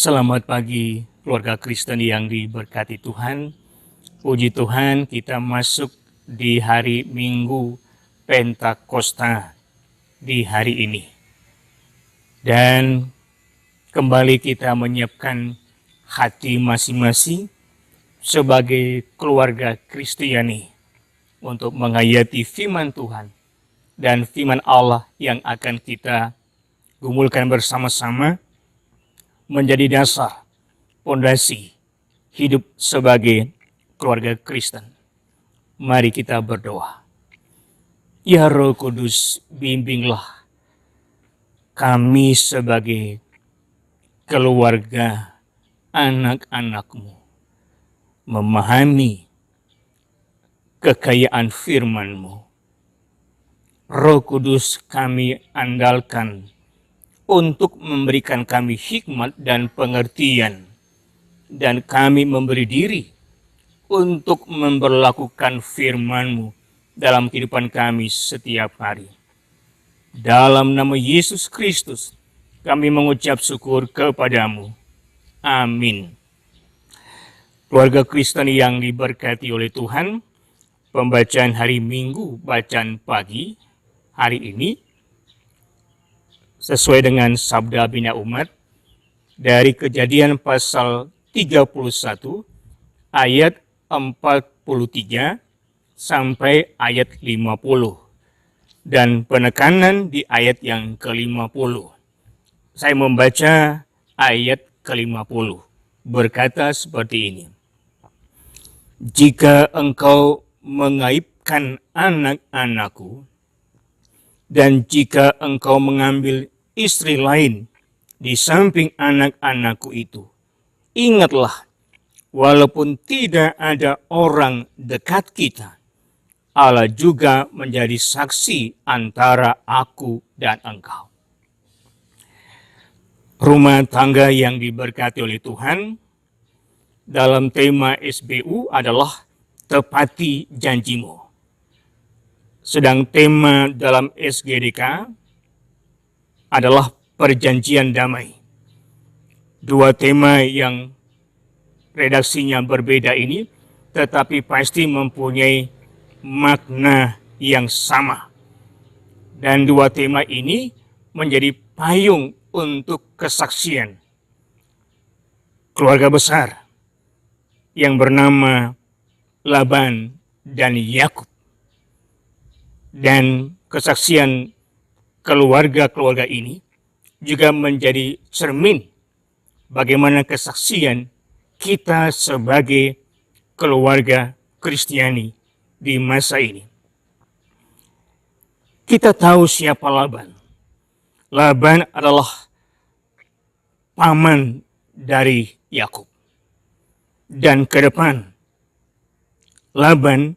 Selamat pagi keluarga Kristen yang diberkati Tuhan. Puji Tuhan, kita masuk di hari Minggu Pentakosta di hari ini. Dan kembali kita menyiapkan hati masing-masing sebagai keluarga Kristiani untuk menghayati firman Tuhan dan firman Allah yang akan kita gumulkan bersama-sama menjadi dasar fondasi hidup sebagai keluarga Kristen. Mari kita berdoa. Ya Roh Kudus, bimbinglah kami sebagai keluarga anak-anak-Mu memahami kekayaan firman-Mu. Roh Kudus, kami andalkan untuk memberikan kami hikmat dan pengertian, dan kami memberi diri untuk memberlakukan firman-Mu dalam kehidupan kami setiap hari. Dalam nama Yesus Kristus, kami mengucap syukur kepadamu. Amin. Keluarga Kristen yang diberkati oleh Tuhan, pembacaan hari Minggu, bacaan pagi hari ini, sesuai dengan sabda bina umat dari Kejadian pasal 31 ayat 43 sampai ayat 50 dan penekanan di ayat yang ke-50. Saya membaca ayat ke-50, berkata seperti ini. Jika engkau mengaibkan anak-anakku, dan jika engkau mengambil istri lain di samping anak-anakku itu, ingatlah, walaupun tidak ada orang dekat kita, Allah juga menjadi saksi antara aku dan engkau. Rumah tangga yang diberkati oleh Tuhan, dalam tema SBU adalah tepati janjimu. Sedang tema dalam SGDK adalah perjanjian damai. Dua tema yang redaksinya berbeda ini, tetapi pasti mempunyai makna yang sama. Dan dua tema ini menjadi payung untuk kesaksian keluarga besar yang bernama Laban dan Yakub. Dan kesaksian keluarga-keluarga ini juga menjadi cermin bagaimana kesaksian kita sebagai keluarga Kristiani di masa ini. Kita tahu siapa Laban. Laban adalah paman dari Yakub. Dan ke depan Laban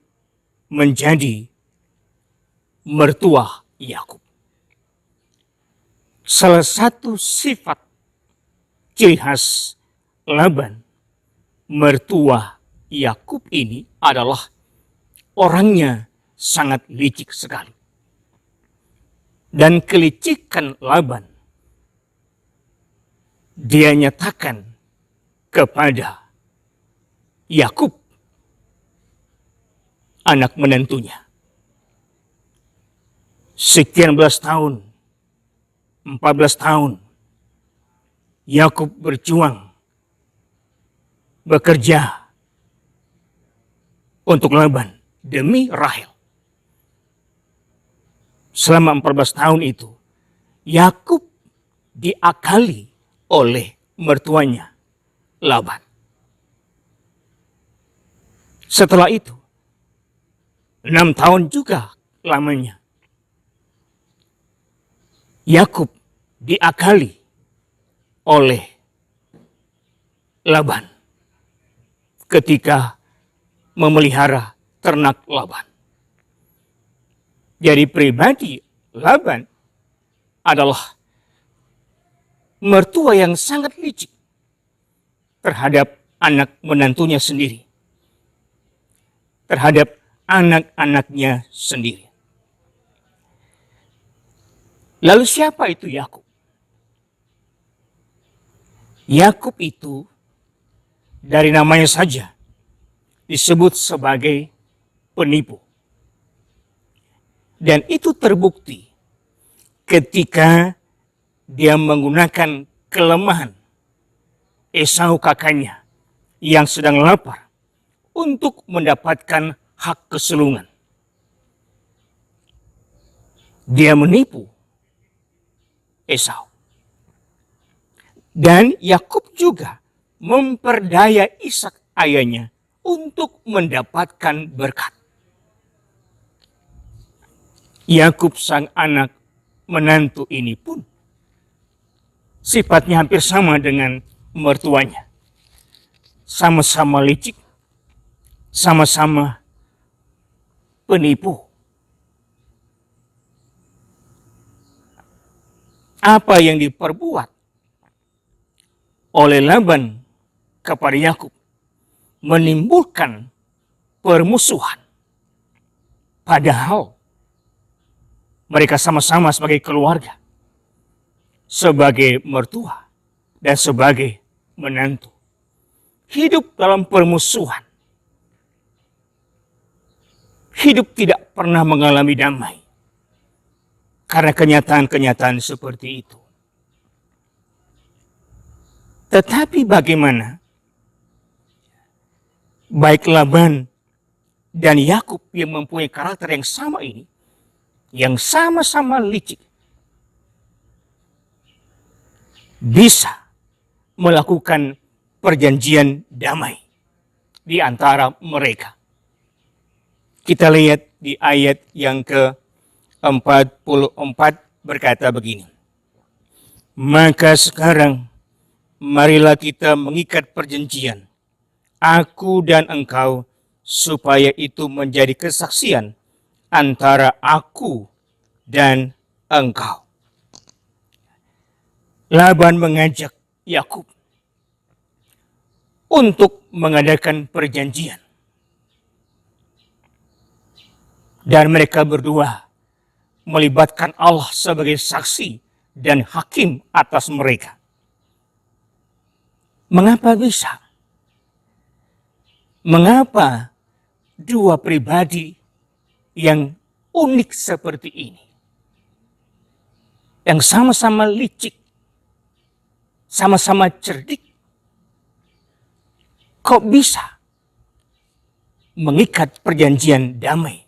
menjadi mertua Yakub. Salah satu sifat ciri khas Laban, mertua Yakub ini adalah orangnya sangat licik sekali. Dan kelicikan Laban dia nyatakan kepada Yakub, anak menantunya. Sekian belas tahun, 14 tahun, Yakub berjuang, bekerja untuk Laban demi Rahel. Selama 14 tahun itu, Yakub diakali oleh mertuanya, Laban. Setelah itu, 6 tahun juga lamanya, Yakub diakali oleh Laban ketika memelihara ternak Laban. Jadi pribadi Laban adalah mertua yang sangat licik terhadap anak menantunya sendiri, terhadap anak-anaknya sendiri. Lalu siapa itu Yakub? Yakub itu dari namanya saja disebut sebagai penipu. Dan itu terbukti ketika dia menggunakan kelemahan Esau kakaknya yang sedang lapar untuk mendapatkan hak kesulungan. Dia menipu Esau. Dan Yakub juga memperdaya Ishak ayahnya untuk mendapatkan berkat. Yakub sang anak menantu ini pun sifatnya hampir sama dengan mertuanya. Sama-sama licik, sama-sama penipu. Apa yang diperbuat oleh Laban kepada Yakub menimbulkan permusuhan. Padahal mereka sama-sama sebagai keluarga, sebagai mertua, dan sebagai menantu. Hidup dalam permusuhan. Hidup tidak pernah mengalami damai. Karena kenyataan-kenyataan seperti itu. Tetapi bagaimana baik Laban dan Yakub yang mempunyai karakter yang sama ini, yang sama-sama licik, bisa melakukan perjanjian damai di antara mereka. Kita lihat di ayat yang ke-44 berkata begini. Maka sekarang marilah kita mengikat perjanjian, aku dan engkau, supaya itu menjadi kesaksian antara aku dan engkau. Laban mengajak Yakub untuk mengadakan perjanjian. Dan mereka berdua melibatkan Allah sebagai saksi dan hakim atas mereka. Mengapa bisa? Mengapa dua pribadi yang unik seperti ini, yang sama-sama licik, sama-sama cerdik, kok bisa mengikat perjanjian damai?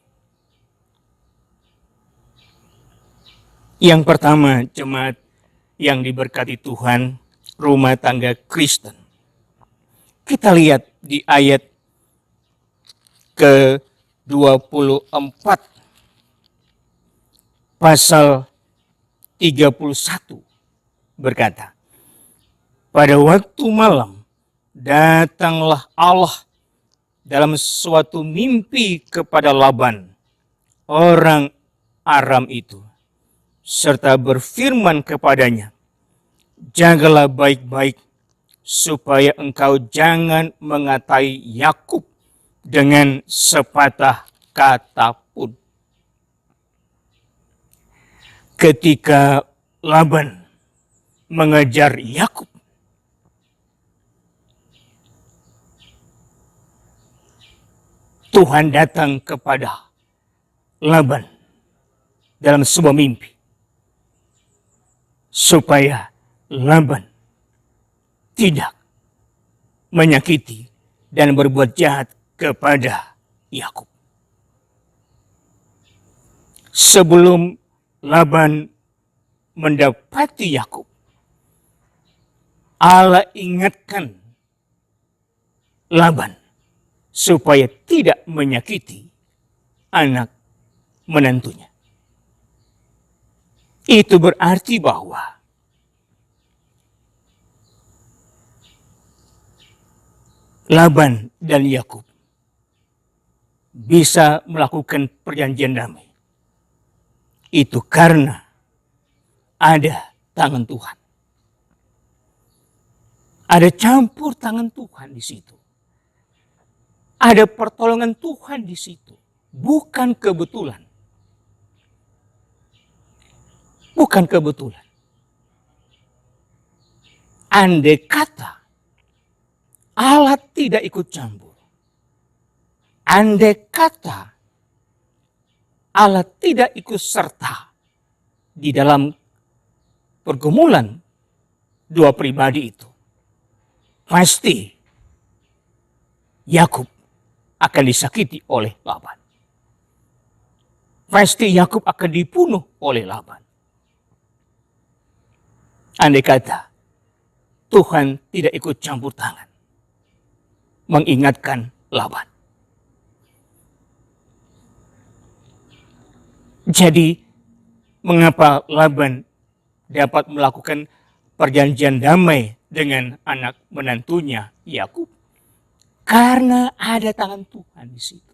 Yang pertama, jemaat yang diberkati Tuhan, rumah tangga Kristen. Kita lihat di ayat ke-24 pasal 31 berkata, pada waktu malam datanglah Allah dalam suatu mimpi kepada Laban, orang Aram itu, serta berfirman kepadanya, jagalah baik-baik supaya engkau jangan mengatai Yakub dengan sepatah kata pun. Ketika Laban mengejar Yakub, Tuhan datang kepada Laban dalam sebuah mimpi, supaya Laban tidak menyakiti dan berbuat jahat kepada Yakub. Sebelum Laban mendapati Yakub, Allah ingatkan Laban supaya tidak menyakiti anak menantunya. Itu berarti bahwa Laban dan Yakub bisa melakukan perjanjian damai. Itu karena ada tangan Tuhan. Ada campur tangan Tuhan di situ. Ada pertolongan Tuhan di situ. Bukan kebetulan. Bukan kebetulan. andai kata Allah tidak ikut campur, andai kata Allah tidak ikut serta di dalam pergumulan dua pribadi itu, pasti Yakub akan disakiti oleh Laban. Pasti Yakub akan dibunuh oleh Laban. Andai kata Tuhan tidak ikut campur tangan, mengingatkan Laban. Jadi, mengapa Laban dapat melakukan perjanjian damai dengan anak menantunya Yakub? Karena ada tangan Tuhan di situ.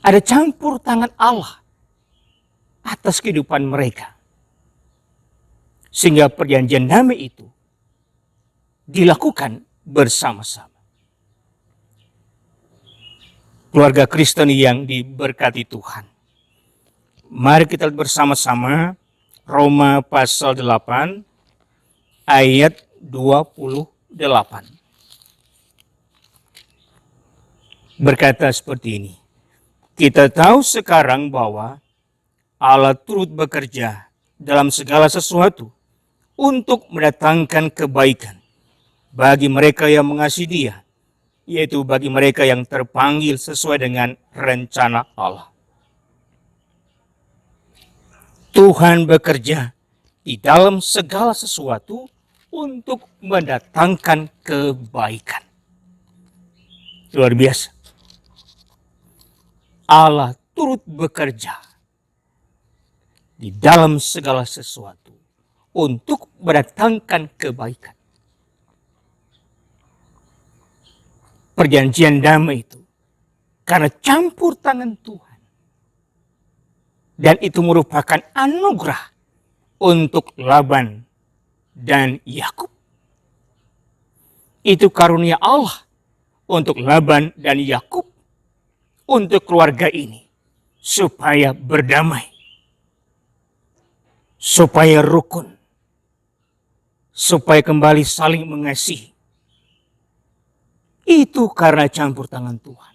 Ada campur tangan Allah atas kehidupan mereka. Sehingga perjanjian damai itu dilakukan bersama-sama. Keluarga Kristen yang diberkati Tuhan. Mari kita lihat bersama-sama Roma pasal 8 ayat 28. Berkata seperti ini. Kita tahu sekarang bahwa Allah turut bekerja dalam segala sesuatu untuk mendatangkan kebaikan bagi mereka yang mengasihi Dia, yaitu bagi mereka yang terpanggil sesuai dengan rencana Allah. Tuhan bekerja di dalam segala sesuatu untuk mendatangkan kebaikan. Luar biasa. Allah turut bekerja di dalam segala sesuatu untuk mendatangkan kebaikan. Perjanjian damai itu karena campur tangan Tuhan. Dan itu merupakan anugerah untuk Laban dan Yakub. Itu karunia Allah untuk Laban dan Yakub, untuk keluarga ini, supaya berdamai, supaya rukun, supaya kembali saling mengasihi. Itu karena campur tangan Tuhan.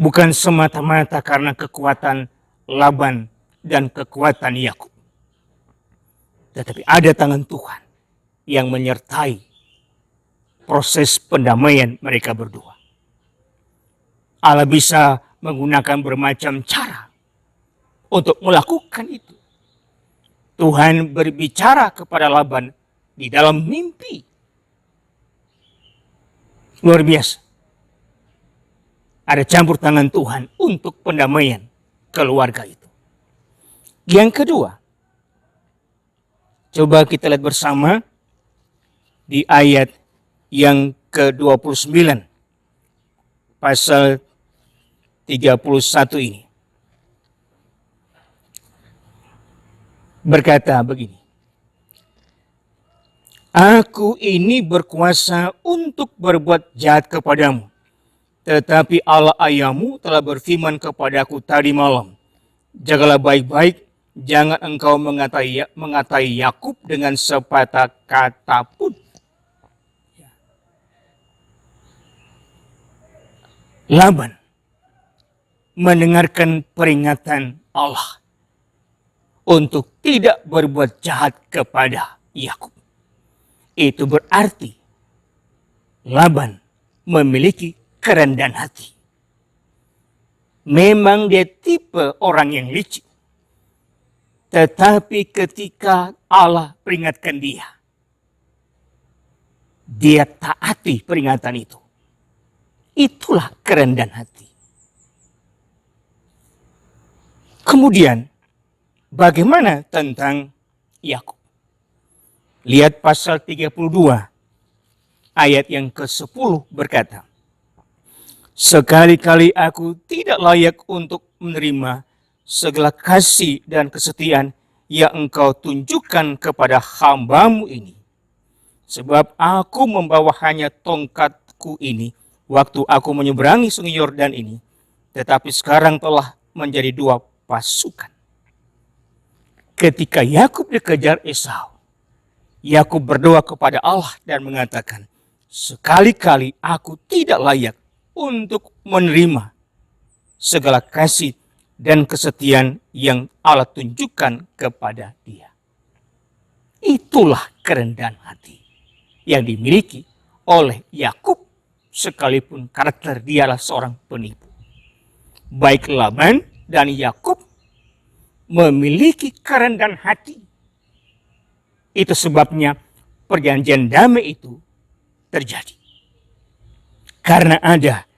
Bukan semata-mata karena kekuatan Laban dan kekuatan Yakub. Tetapi ada tangan Tuhan yang menyertai proses pendamaian mereka berdua. Allah bisa menggunakan bermacam cara untuk melakukan itu. Tuhan berbicara kepada Laban di dalam mimpi. Luar biasa. Ada campur tangan Tuhan untuk pendamaian keluarga itu. Yang kedua, coba kita lihat bersama di ayat yang ke-29, pasal 31 ini. Berkata begini. Aku ini berkuasa untuk berbuat jahat kepadamu. Tetapi Allah ayahmu telah berfirman kepadaku tadi malam. Jagalah baik-baik, jangan engkau mengatai Yakub dengan sepatah kata pun. Laban mendengarkan peringatan Allah untuk tidak berbuat jahat kepada Yakub. Itu berarti Laban memiliki kerendahan hati. Memang dia tipe orang yang licik. Tetapi ketika Allah peringatkan dia, dia taati peringatan itu. Itulah kerendahan hati. Kemudian, bagaimana tentang Yakub? Lihat pasal 32, ayat yang ke-10 berkata, sekali-kali aku tidak layak untuk menerima segala kasih dan kesetiaan yang engkau tunjukkan kepada hambamu ini. Sebab aku membawa hanya tongkatku ini waktu aku menyeberangi sungai Yordan ini. Tetapi sekarang telah menjadi dua pasukan. ketika Yakub dikejar Esau, Yakub berdoa kepada Allah dan mengatakan, sekali-kali aku tidak layak untuk menerima segala kasih dan kesetiaan yang Allah tunjukkan kepada dia. Itulah kerendahan hati yang dimiliki oleh Yakub, sekalipun karakter dia adalah seorang penipu. Baik Laban dan Yakub memiliki kerendahan hati. Itu sebabnya perjanjian damai itu terjadi. Karena ada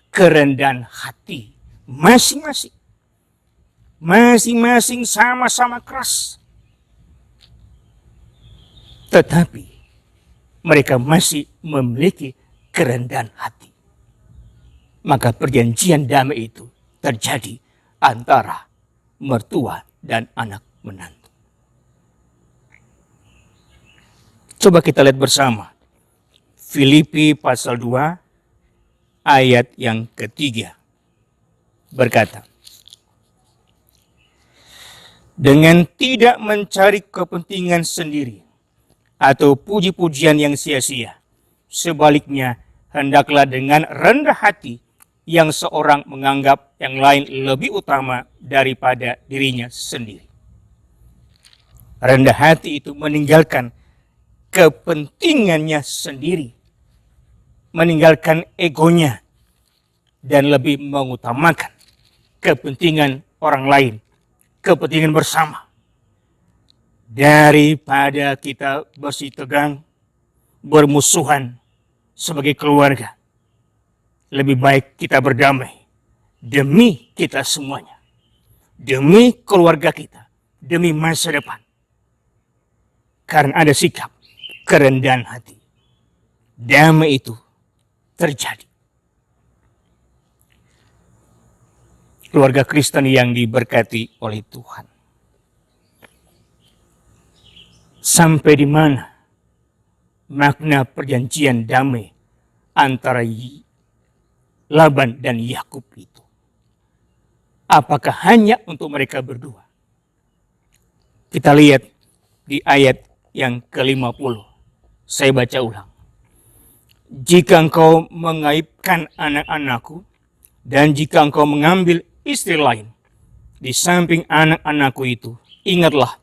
kerendahan hati masing-masing. Masing-masing sama-sama keras. Tetapi mereka masih memiliki kerendahan hati. Maka perjanjian damai itu terjadi antara mertua dan anak menantu. Coba kita lihat bersama. Filipi pasal 2 ayat yang ketiga berkata, dengan tidak mencari kepentingan sendiri atau puji-pujian yang sia-sia. Sebaliknya, hendaklah dengan rendah hati yang seorang menganggap yang lain lebih utama daripada dirinya sendiri. Rendah hati itu meninggalkan kepentingannya sendiri, meninggalkan egonya, dan lebih mengutamakan kepentingan orang lain, kepentingan bersama. Daripada kita bersih tegang, bermusuhan sebagai keluarga, lebih baik kita berdamai demi kita semuanya, demi keluarga kita, demi masa depan. Karena ada sikap kerendahan hati, damai itu terjadi. Keluarga Kristen yang diberkati oleh Tuhan. Sampai di mana makna perjanjian damai antara Laban dan Yakub itu? Apakah hanya untuk mereka berdua? Kita lihat di ayat yang ke-50. Saya baca ulang. Jika engkau mengaibkan anak-anakku, dan jika engkau mengambil istri lain di samping anak-anakku itu, ingatlah,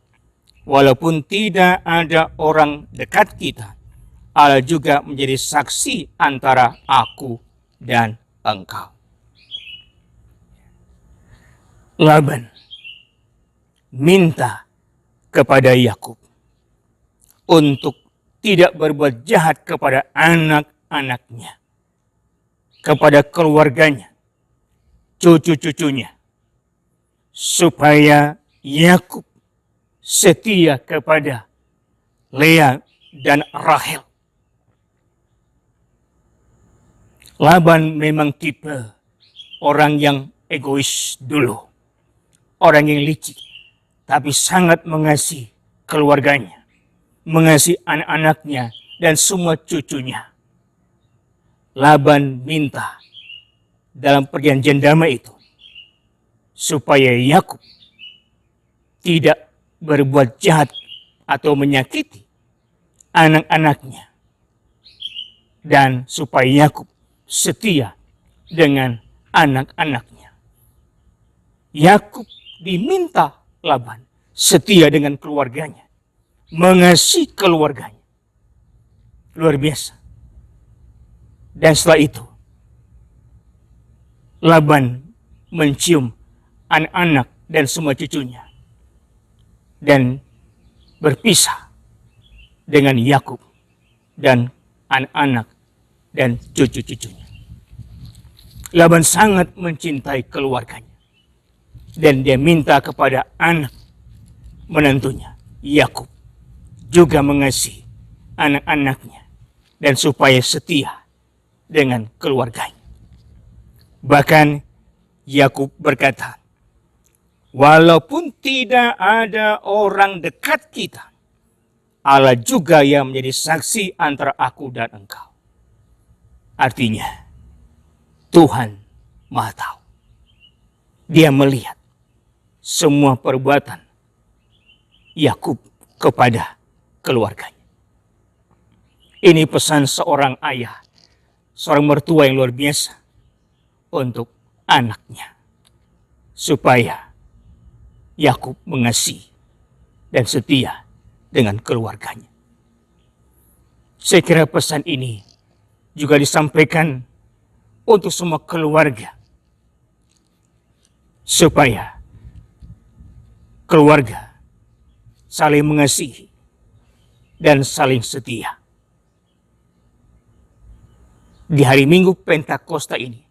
walaupun tidak ada orang dekat kita, Allah juga menjadi saksi antara aku dan engkau. Laban minta kepada Yakub untuk tidak berbuat jahat kepada anak-anaknya, kepada keluarganya, cucu-cucunya, supaya Yakub setia kepada Lea dan Rahel. Laban memang tipe orang yang egois dulu, orang yang licik, tapi sangat mengasihi keluarganya, mengasihi anak-anaknya dan semua cucunya. Laban minta dalam perjanjian damai itu supaya Yakub tidak berbuat jahat atau menyakiti anak-anaknya, dan supaya Yakub setia dengan anak-anaknya. Yakub diminta Laban setia dengan keluarganya, mengasihi keluarganya. Luar biasa. Dan setelah itu Laban mencium anak-anak dan semua cucunya dan berpisah dengan Yakub dan anak-anak dan cucu-cucunya. Laban sangat mencintai keluarganya dan dia minta kepada anak menantunya Yakub juga mengasihi anak-anaknya dan supaya setia dengan keluarganya. Bahkan Yakub berkata, walaupun tidak ada orang dekat kita, Allah juga yang menjadi saksi antara aku dan engkau. Artinya, Tuhan Maha Tahu. Dia melihat semua perbuatan Yakub kepada keluarganya. Ini pesan seorang ayah, seorang mertua yang luar biasa untuk anaknya, supaya Yakub mengasihi dan setia dengan keluarganya. Saya kira pesan ini juga disampaikan untuk semua keluarga, supaya keluarga saling mengasihi dan saling setia. Di hari Minggu Pentakosta ini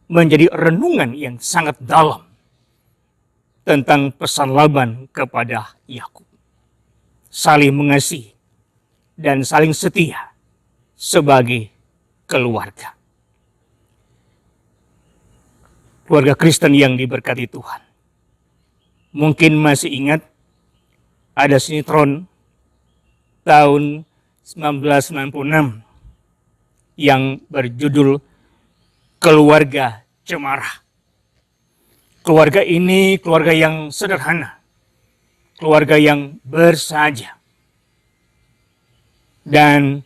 menjadi renungan yang sangat dalam tentang pesan Laban kepada Yakub. Saling mengasihi dan saling setia sebagai keluarga. Keluarga Kristen yang diberkati Tuhan. Mungkin masih ingat ada sinetron tahun 1996 yang berjudul Keluarga Cemara. Keluarga ini keluarga yang sederhana, keluarga yang bersahaja. Dan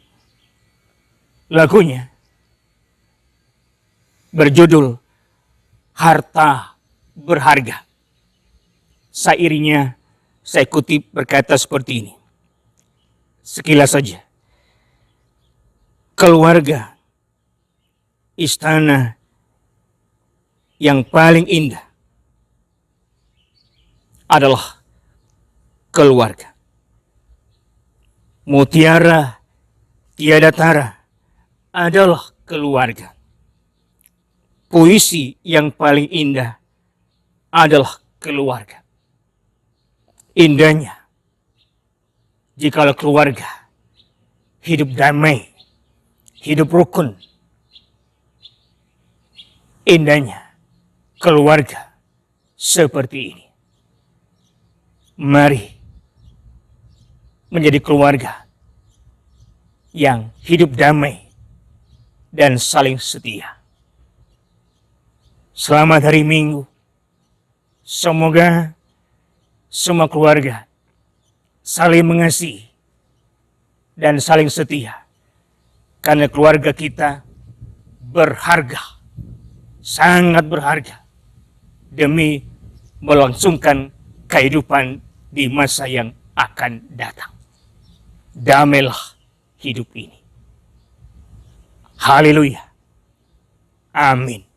lagunya berjudul Harta Berharga. Sairnya saya kutip berkata seperti ini. Sekilas saja. Keluarga, istana yang paling indah adalah keluarga. Mutiara tiada tara adalah keluarga. Puisi yang paling indah adalah keluarga. Indahnya jikalau keluarga hidup damai, hidup rukun. Indahnya keluarga seperti ini. Mari menjadi keluarga yang hidup damai dan saling setia. Selamat hari Minggu. Semoga semua keluarga saling mengasihi dan saling setia. Karena keluarga kita berharga, sangat berharga, demi melangsungkan kehidupan di masa yang akan datang. Damailah hidup ini. Haleluya. Amin.